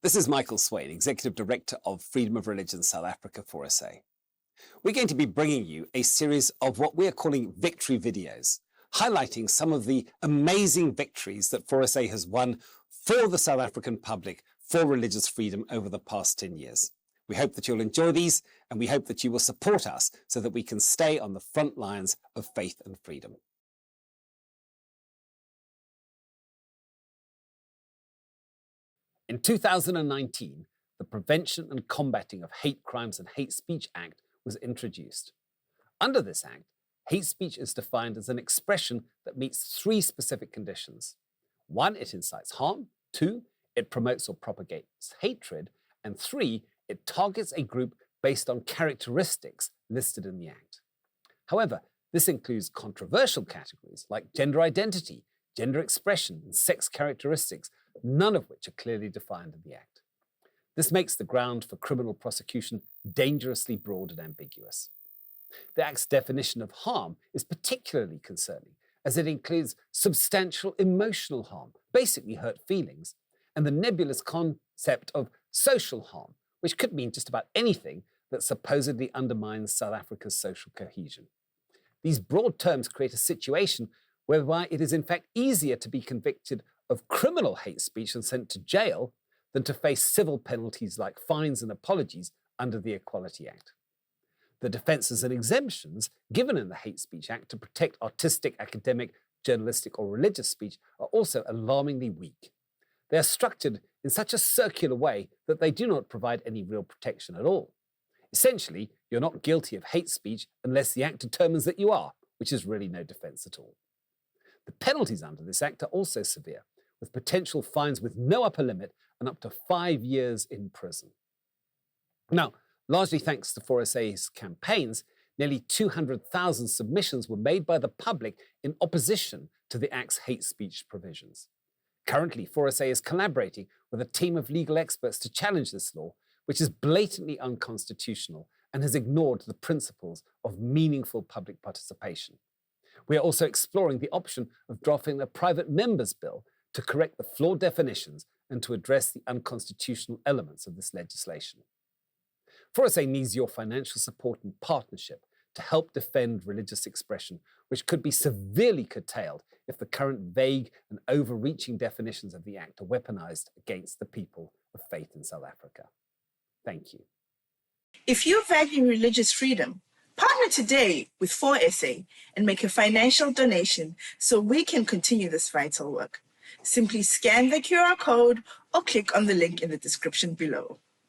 This is Michael Swain, Executive Director of Freedom of Religion South Africa 4SA. We're going to be bringing you a series of what we are calling victory videos, highlighting some of the amazing victories that 4SA has won for the South African public for religious freedom over the past 10 years. We hope that you'll enjoy these, and we hope that you will support us so that we can stay on the front lines of faith and freedom. In 2019, the Prevention and Combating of Hate Crimes and Hate Speech Act was introduced. Under this act, hate speech is defined as an expression that meets three specific conditions. 1, it incites harm. 2, it promotes or propagates hatred. And 3, it targets a group based on characteristics listed in the act. However, this includes controversial categories like gender identity, gender expression, and sex characteristics, none of which are clearly defined in the Act. This makes the ground for criminal prosecution dangerously broad and ambiguous. The Act's definition of harm is particularly concerning, as it includes substantial emotional harm, basically hurt feelings, and the nebulous concept of social harm, which could mean just about anything that supposedly undermines South Africa's social cohesion. These broad terms create a situation whereby it is in fact easier to be convicted of criminal hate speech and sent to jail than to face civil penalties like fines and apologies under the Equality Act. The defences and exemptions given in the Hate Speech Act to protect artistic, academic, journalistic or religious speech are also alarmingly weak. They are structured in such a circular way that they do not provide any real protection at all. Essentially, you're not guilty of hate speech unless the Act determines that you are, which is really no defence at all. The penalties under this Act are also severe, with potential fines with no upper limit and up to 5 years in prison. Now, largely thanks to 4SA's campaigns, nearly 200,000 submissions were made by the public in opposition to the Act's hate speech provisions. Currently, 4SA is collaborating with a team of legal experts to challenge this law, which is blatantly unconstitutional and has ignored the principles of meaningful public participation. We are also exploring the option of drafting a private member's bill to correct the flawed definitions and to address the unconstitutional elements of this legislation. 4SA needs your financial support and partnership to help defend religious expression, which could be severely curtailed if the current vague and overreaching definitions of the Act are weaponized against the people of faith in South Africa. Thank you. If you value religious freedom, partner today with 4SA and make a financial donation so we can continue this vital work. Simply scan the QR code or click on the link in the description below.